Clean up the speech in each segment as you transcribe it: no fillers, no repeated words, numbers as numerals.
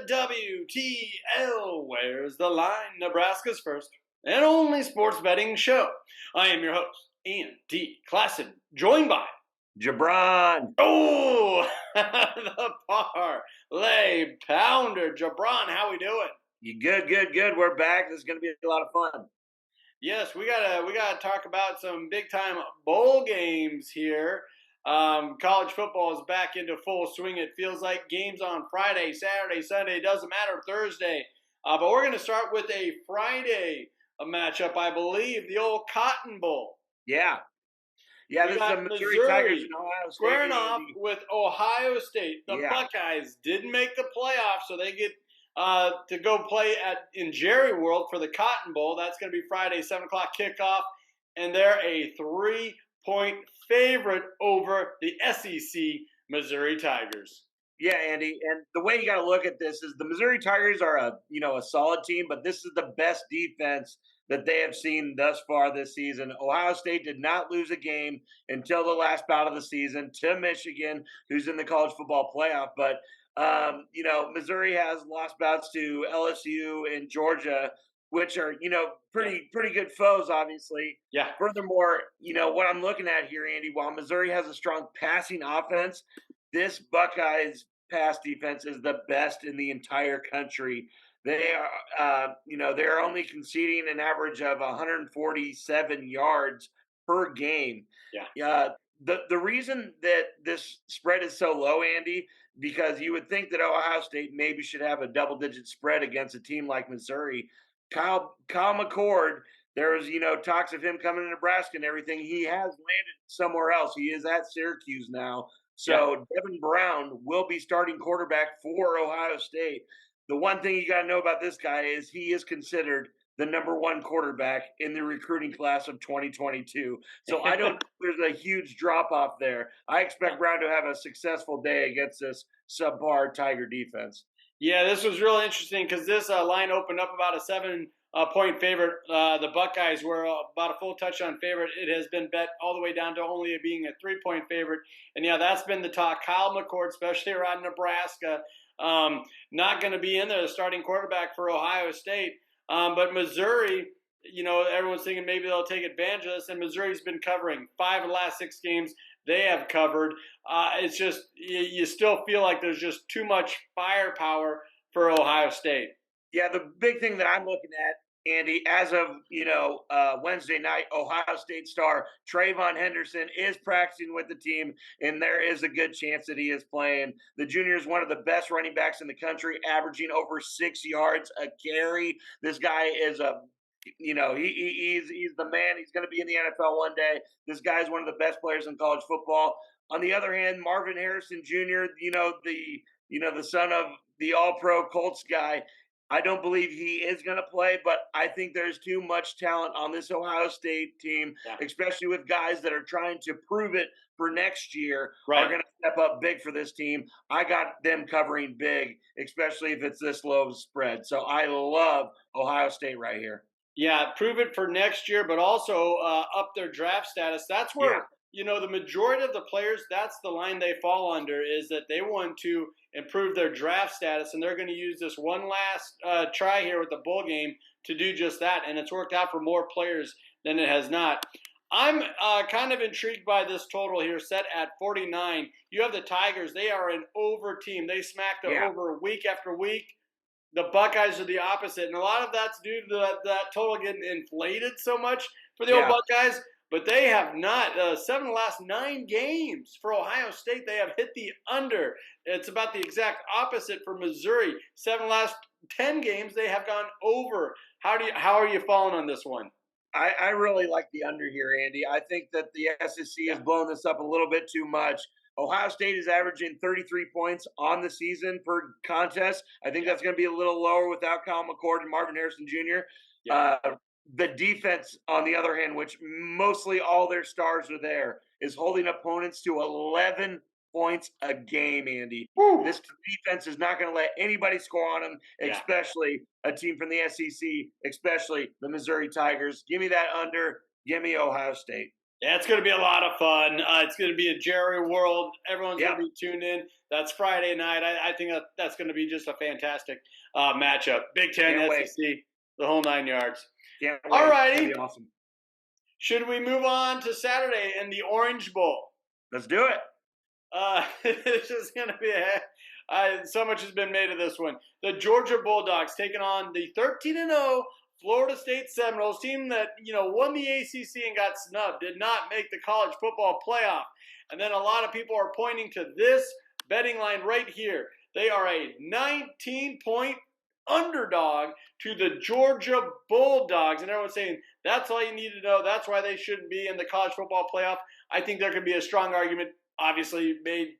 to WTL. Where's the line? Nebraska's first and only sports betting show. I am your host, Andy Klassen, joined by Jabron. oh the parlay pounder, Jabron. How we doing? You good. We're back. This is going to be a lot of fun. Yes, we gotta talk about some big time bowl games here. College football is back into full swing. It feels like games on Friday, Saturday, Sunday. It doesn't matter Thursday. But we're going to start with a Friday matchup, I believe, the old Cotton Bowl. Yeah, We this is the got Missouri Tigers Missouri and Ohio State. squaring off with Ohio State. The Yeah. Buckeyes didn't make the playoffs, so they get to go play in Jerry World for the Cotton Bowl. That's going to be Friday, 7 o'clock kickoff, and they're a 3-point favorite over the SEC Missouri Tigers. Yeah, Andy, and the way you got to look at this is the Missouri Tigers are a solid team, but this is the best defense that they have seen thus far this season. Ohio State did not lose a game until the last bout of the season to Michigan, who's in the college football playoff. But Missouri has lost bouts to LSU and Georgia, which are pretty good foes, obviously. Yeah. Furthermore, what I'm looking at here, Andy, while Missouri has a strong passing offense, this Buckeyes pass defense is the best in the entire country. They are, they're only conceding an average of 147 yards per game. Yeah. The reason that this spread is so low, Andy, because you would think that Ohio State maybe should have a double-digit spread against a team like Missouri. Kyle McCord, there was, talks of him coming to Nebraska and everything. He has landed somewhere else. He is at Syracuse now. So Devin Brown will be starting quarterback for Ohio State. The one thing you got to know about this guy is he is considered the number one quarterback in the recruiting class of 2022. So I don't think there's a huge drop-off there. I expect Brown to have a successful day against this subpar Tiger defense. Yeah, this was really interesting because this line opened up about a 7-point favorite. The Buckeyes were about a full touchdown favorite. It has been bet all the way down to only being a 3-point favorite. And, yeah, that's been the talk. Kyle McCord, especially around Nebraska, not going to be in there, the starting quarterback for Ohio State. But Missouri, everyone's thinking maybe they'll take advantage of this, and Missouri's been covering 5 of the last 6 games. They have covered. It's just you still feel like there's just too much firepower for Ohio State. Yeah, the big thing that I'm looking at, Andy, as of Wednesday night, Ohio State star Trayvon Henderson is practicing with the team, and there is a good chance that he is playing. The junior is one of the best running backs in the country, averaging over 6 yards a carry. This guy is he's the man. He's going to be in the NFL one day. This guy's one of the best players in college football. On the other hand, Marvin Harrison Jr., the son of the All-Pro Colts guy, I don't believe he is going to play, but I think there's too much talent on this Ohio State team, especially with guys that are trying to prove it for next year, are going to step up big for this team. I got them covering big, especially if it's this low of spread. So I love Ohio State right here. Yeah, prove it for next year, but also up their draft status. That's where, the majority of the players, that's the line they fall under, is that they want to improve their draft status, and they're going to use this one last try here with the bowl game to do just that, and it's worked out for more players than it has not. I'm kind of intrigued by this total here, set at 49. You have the Tigers. They are an over team. They smack the over week after week. The Buckeyes are the opposite, and a lot of that's due to that total getting inflated so much for the old Buckeyes. But they have not. 7 of the last 9 games for Ohio State, they have hit the under. It's about the exact opposite for Missouri. 7 of the last 10 games, they have gone over. How are you falling on this one? I really like the under here, Andy. I think that the SEC has blown this up a little bit too much. Ohio State is averaging 33 points on the season per contest. I think that's going to be a little lower without Kyle McCord and Marvin Harrison Jr. The defense, on the other hand, which mostly all their stars are there, is holding opponents to 11 points a game, Andy. Woo. This defense is not going to let anybody score on them, especially a team from the SEC, especially the Missouri Tigers. Give me that under. Give me Ohio State. Yeah, it's going to be a lot of fun. It's going to be a Jerry world. Everyone's going Yep. to be tuned in. That's Friday night. I think that's going to be just a fantastic matchup. Big Ten, Can't wait. SEC, the whole 9 yards. Can't All wait. It's gonna be righty. awesome. Should we move on to Saturday and the Orange Bowl? Let's do it. This is going to be so much has been made of this one. The Georgia Bulldogs taking on the 13-0 Florida State Seminoles, team that won the ACC and got snubbed, did not make the college football playoff. And then a lot of people are pointing to this betting line right here. They are a 19-point underdog to the Georgia Bulldogs, and everyone's saying that's all you need to know. That's why they shouldn't be in the college football playoff. I think there could be a strong argument, obviously, made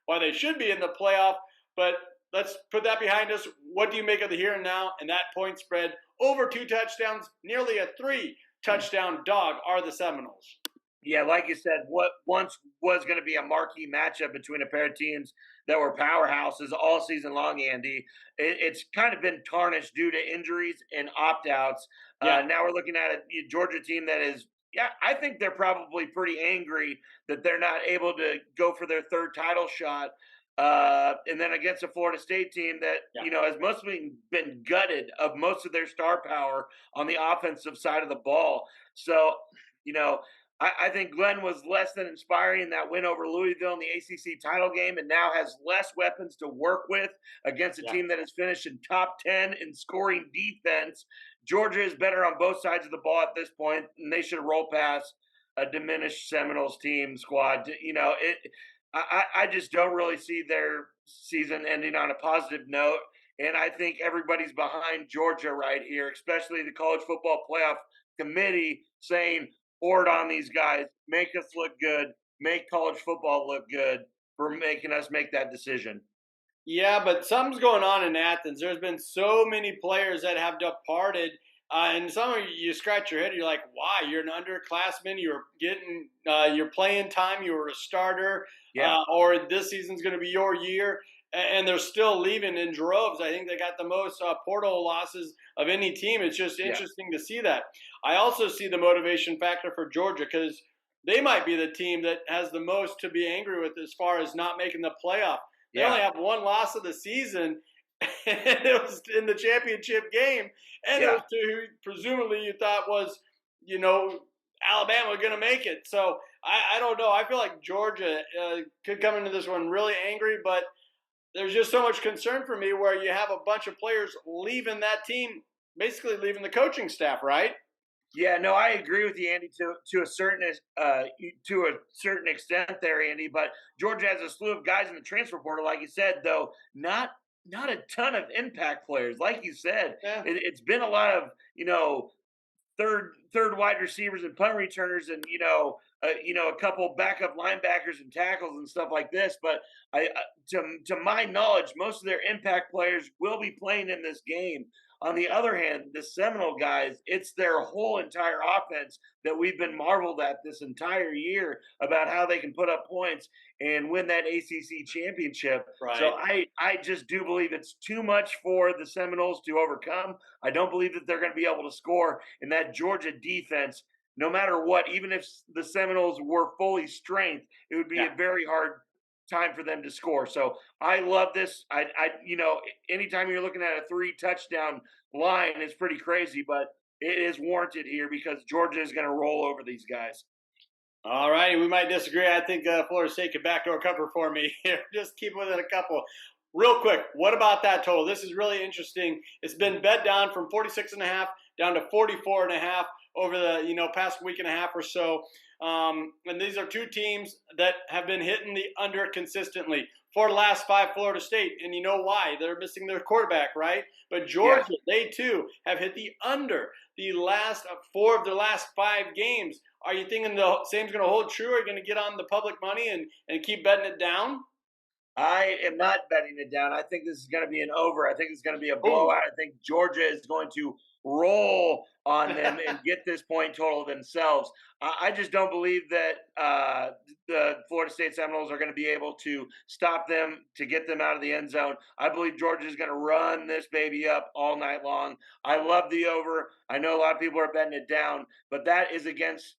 why they should be in the playoff. But let's put that behind us. What do you make of the here and now and that point spread? Over 2 touchdowns, nearly a 3-touchdown dog are the Seminoles. Yeah, like you said, what once was going to be a marquee matchup between a pair of teams that were powerhouses all season long, Andy, it's kind of been tarnished due to injuries and opt outs. Yeah. Now we're looking at a Georgia team that is, yeah, I think they're probably pretty angry that they're not able to go for their third title shot. And then against a Florida State team that, has mostly been gutted of most of their star power on the offensive side of the ball. So, I think Glenn was less than inspiring in that win over Louisville in the ACC title game and now has less weapons to work with against a team that has finished in top 10 in scoring defense. Georgia is better on both sides of the ball at this point, and they should roll past a diminished Seminoles team squad. I just don't really see their season ending on a positive note. And I think everybody's behind Georgia right here, especially the College Football Playoff Committee saying, board on these guys, make us look good, make college football look good for making us make that decision. Yeah, but something's going on in Athens. There's been so many players that have departed, and some of you scratch your head. You're like, "Why? You're an underclassman. You're getting your playing time. You were a starter, or this season's going to be your year." And they're still leaving in droves. I think they got the most portal losses of any team. It's just interesting to see that. I also see the motivation factor for Georgia because they might be the team that has the most to be angry with as far as not making the playoff. They only have one loss of the season, and it was in the championship game, and it was to who presumably you thought was, Alabama going to make it. So I don't know. I feel like Georgia could come into this one really angry, but there's just so much concern for me where you have a bunch of players leaving that team, basically leaving the coaching staff, right? Yeah, no, I agree with you, Andy, to a certain extent there, Andy. But Georgia has a slew of guys in the transfer portal, like you said, though not a ton of impact players, like you said. It's been a lot of third wide receivers and punt returners, and a couple backup linebackers and tackles and stuff like this. But to my knowledge, most of their impact players will be playing in this game. On the other hand, the Seminole guys, it's their whole entire offense that we've been marveled at this entire year about how they can put up points and win that ACC championship. Right. So I just do believe it's too much for the Seminoles to overcome. I don't believe that they're going to be able to score in that Georgia defense. No matter what, even if the Seminoles were fully strength, it would be a very hard time for them to score. So I love this. Anytime you're looking at a 3-touchdown line, it's pretty crazy, but it is warranted here because Georgia is going to roll over these guys. All righty, we might disagree. I think Florida State could backdoor cover for me here. Just keep within a couple. Real quick, what about that total? This is really interesting. It's been bet down from 46.5 down to 44.5 over the past week and a half or so. And these are two teams that have been hitting the under consistently for the last 5 Florida State. And you know why? They're missing their quarterback, right? But Georgia, they too have hit the under the last 4 of their last 5 games. Are you thinking the same's going to hold true? Are you going to get on the public money and keep betting it down? I am not betting it down. I think this is going to be an over. I think it's going to be a blowout. I think Georgia is going to roll on them and get this point total themselves. I just don't believe that the Florida State Seminoles are going to be able to stop them to get them out of the end zone. I believe Georgia is going to run this baby up all night long. I love the over. I know a lot of people are betting it down, but that is against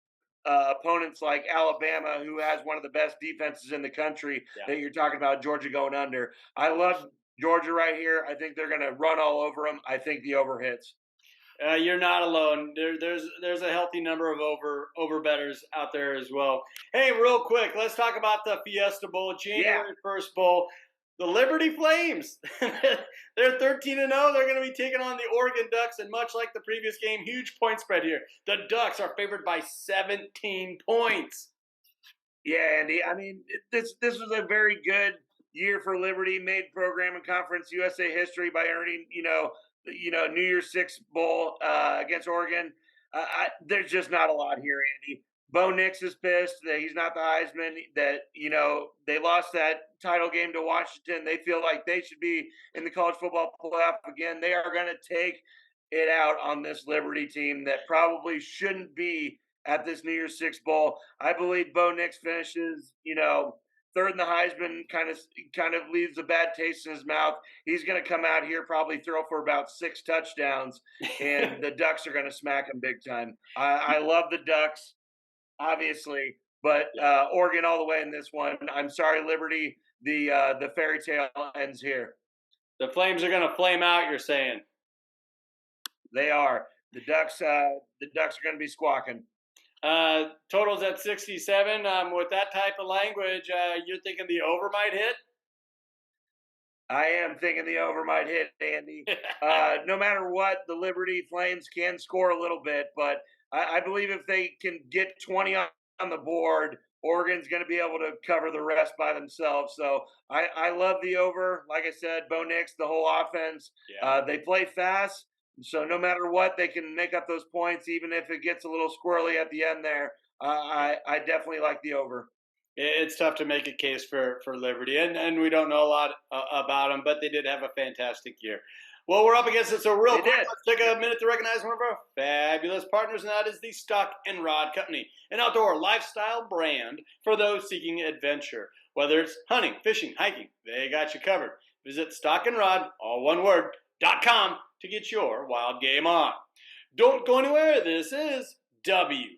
opponents like Alabama, who has one of the best defenses in the country, Yeah. that you're talking about Georgia going under. I love Georgia right here. I think they're going to run all over them. I think the over hits. You're not alone. There's a healthy number of over betters out there as well. Hey, real quick, let's talk about the Fiesta Bowl, January 1st Bowl. The Liberty Flames. They're 13-0. They're going to be taking on the Oregon Ducks, and much like the previous game, huge point spread here. The Ducks are favored by 17 points. Yeah, Andy. I mean, this was a very good year for Liberty. Made program and conference USA history by earning, New Year's Six Bowl against Oregon. There's just not a lot here, Andy. Bo Nix is pissed that he's not the Heisman. That they lost that title game to Washington. They feel like they should be in the college football playoff again. They are going to take it out on this Liberty team that probably shouldn't be at this New Year's Six Bowl. I believe Bo Nix finishes, third in the Heisman, kind of leaves a bad taste in his mouth. He's going to come out here, probably throw for about 6 touchdowns, and the Ducks are going to smack him big time. I love the Ducks, obviously, but Oregon all the way in this one. I'm sorry, Liberty. The fairy tale ends here. The Flames are going to flame out, you're saying? They are. The Ducks are going to be squawking. Totals at 67. With that type of language, you're thinking the over might hit? I am thinking the over might hit, Andy. No matter what, the Liberty Flames can score a little bit, but I believe if they can get 20 on the board, Oregon's going to be able to cover the rest by themselves. So I love the over. Like I said, Bo Nix, the whole offense. Yeah. They play fast. So no matter what, they can make up those points, even if it gets a little squirrely at the end there. I definitely like the over. It's tough to make a case for Liberty, and we don't know a lot about them, but they did have a fantastic year. Well, we're up against it, so real quick, let's take a minute to recognize one of our fabulous partners, and that is the Stock and Rod Company, an outdoor lifestyle brand for those seeking adventure. Whether it's hunting, fishing, hiking, they got you covered. Visit stockandrod, all one word, .com to get your wild game on. Don't go anywhere. This is WTL.